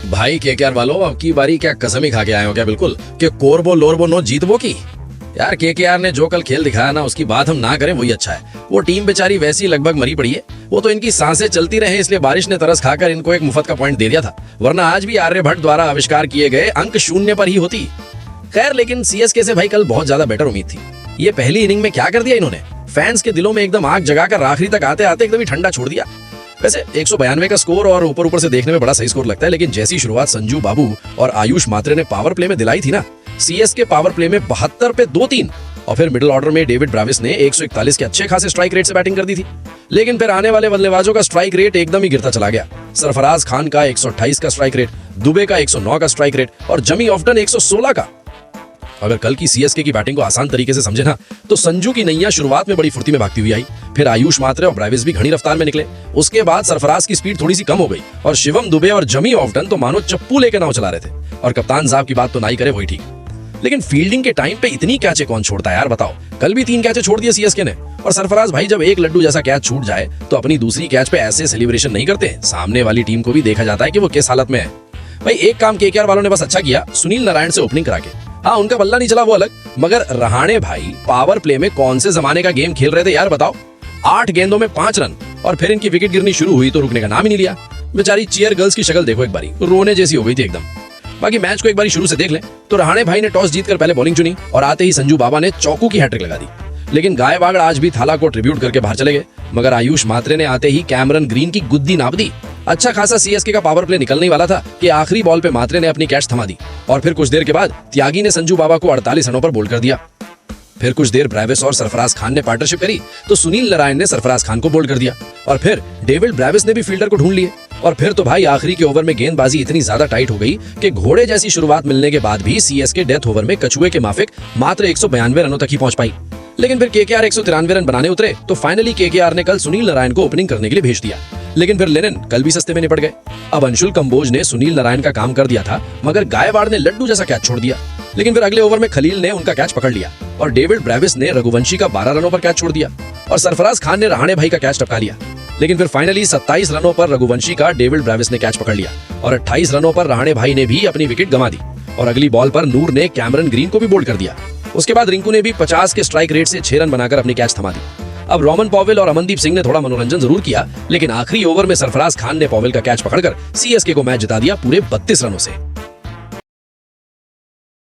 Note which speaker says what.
Speaker 1: भाई केकेआर वालों, अब की बारी क्या कसम ही खा के आए हो क्या बिल्कुल कि कोरबो लोरबो नो जीतबो की। यार केकेआर ने जो कल खेल दिखाया ना, उसकी बात हम ना करें वही अच्छा है। वो टीम बेचारी वैसी लगभग मरी पड़ी है। वो तो इनकी सांसें चलती रहे इसलिए बारिश ने तरस खाकर इनको एक मुफ्त का पॉइंट दे दिया था, वरना आज भी आर्यभट्ट द्वारा आविष्कार किए गए अंक शून्य पर ही होती। खैर, लेकिन सीएसके से भाई कल बहुत ज्यादा बेटर उम्मीद थी। ये पहली इनिंग में क्या कर दिया इन्होंने, फैंस के दिलों में एकदम आग जगाकर आखिरी तक आते आते एकदम ही ठंडा छोड़ दिया। वैसे 192 का स्कोर और ऊपर ऊपर से देखने में बड़ा सही स्कोर लगता है, लेकिन जैसी शुरुआत संजू बाबू और आयुष मात्रे ने पावर प्ले में दिलाई थी ना, सीएसके पावर प्ले में 72 पे 2-3 और फिर मिडिल ऑर्डर में डेविड ब्राविस ने 141 के अच्छे खासे स्ट्राइक रेट से बैटिंग कर दी थी। लेकिन फिर आने वाले बल्लेबाजों का स्ट्राइक रेट एकदम ही गिरता चला गया। सरफराज खान का 128 का स्ट्राइक रेट, दुबे का 109 का स्ट्राइक रेट और जमी ऑफ्टन 116 का। अगर कल की सीएसके की बैटिंग को आसान तरीके से समझे ना, तो संजू की नैया शुरुआत में बड़ी फुर्ती में भागती हुई आई, फिर आयुष मात्रे और ब्राविस भी घनी रफ्तार में निकले। उसके बाद सरफराज की स्पीड थोड़ी सी कम हो गई और शिवम दुबे और जमी ऑफ्टन तो मानो चप्पू लेकर नाव चला रहे थे। और कप्तान साहब की बात तो ना ही करे वही ठीक। लेकिन फील्डिंग के टाइम पे इतनी कैचे कौन छोड़ता है यार, बताओ। कल भी 3 कैचे छोड़ दिए सीएसके ने। और सरफराज भाई जब एक लड्डू जैसा कैच छूट जाए तो अपनी दूसरी कैच पे ऐसे सेलिब्रेशन नहीं करते। सामने वाली टीम को भी देखा जाता है कि वो किस हालत में है। भाई एक काम केकेआर वालों ने बस अच्छा किया, सुनील नारायण से ओपनिंग करा के। हाँ, उनका बल्ला नहीं चला वो अलग, मगर रहाणे भाई पावर प्ले में कौन से जमाने का गेम खेल रहे थे यार, बताओ। 8 गेंदों में 5 रन और फिर इनकी विकेट गिरनी शुरू हुई तो रुकने का नाम ही नहीं लिया। बेचारी चीयर गर्ल्स की शक्ल देखो एक बारी, रोने जैसी हो गई थी एकदम। बाकी मैच को एक बारी शुरू से देख लें तो रहाणे भाई ने टॉस जीतकर पहले बॉलिंग चुनी और आते ही संजू बाबा ने चौकू की हैट्रिक लगा दी। लेकिन गायकवाड़ आज भी थाला को ट्रिब्यूट करके बाहर चले गए, मगर आयुष मात्रे ने आते ही कैमरन ग्रीन की गुद्दी नाप दी। अच्छा खासा सीएसके का पावर प्ले निकलने वाला था कि आखिरी बॉल पे मात्रे ने अपनी कैच थमा दी और फिर कुछ देर के बाद त्यागी ने संजू बाबा को 48 रनों पर बोल्ड कर दिया। फिर कुछ देर ब्राविस और सरफराज खान ने पार्टनरशिप करी तो सुनील नारायण ने सरफराज खान को बोल्ड कर दिया और फिर डेविड ब्राविस ने भी फील्डर को ढूंढ लिए। और फिर तो भाई आखिरी के ओवर में गेंदबाजी इतनी ज्यादा टाइट हो गई कि घोड़े जैसी शुरुआत मिलने के बाद भी सीएसके डेथ ओवर में कछुए के माफिक मात्र 192 रनों तक ही पहुंच पाई। लेकिन फिर केकेआर 193 रन बनाने उतरे तो फाइनली केकेआर ने कल सुनील नारायण को ओपनिंग करने के लिए भेज दिया। लेकिन फिर लेनिन कल भी सस्ते में निपट गए। अब अंशुल कंबोज ने सुनील नारायण का काम कर दिया था, मगर गायकवाड़ ने लड्डू जैसा कैच छोड़ दिया। लेकिन फिर अगले ओवर में खलील ने उनका कैच पकड़ लिया और डेविड ब्राविस ने रघुवंशी का 12 रनों पर कैच छोड़ दिया और सरफराज खान ने रहाणे भाई का कैच टपका लिया। लेकिन फिर फाइनली 27 रनों पर रघुवंशी का डेविड ब्राविस ने कैच पकड़ लिया और 28 रनों पर रहाणे भाई ने भी अपनी विकेट गंवा दी और अगली बॉल पर नूर ने कैमरन ग्रीन को भी बोल्ड कर दिया। उसके बाद रिंकू ने भी 50 के स्ट्राइक रेट से 6 रन बनाकर अपनी कैच थमा दी। अब रोमन पॉवेल और अमनदीप सिंह ने थोड़ा मनोरंजन जरूर किया, लेकिन आखिरी ओवर में सरफराज खान ने पॉवेल का कैच पकड़कर सीएसके को मैच जिता दिया पूरे 32 रनों से।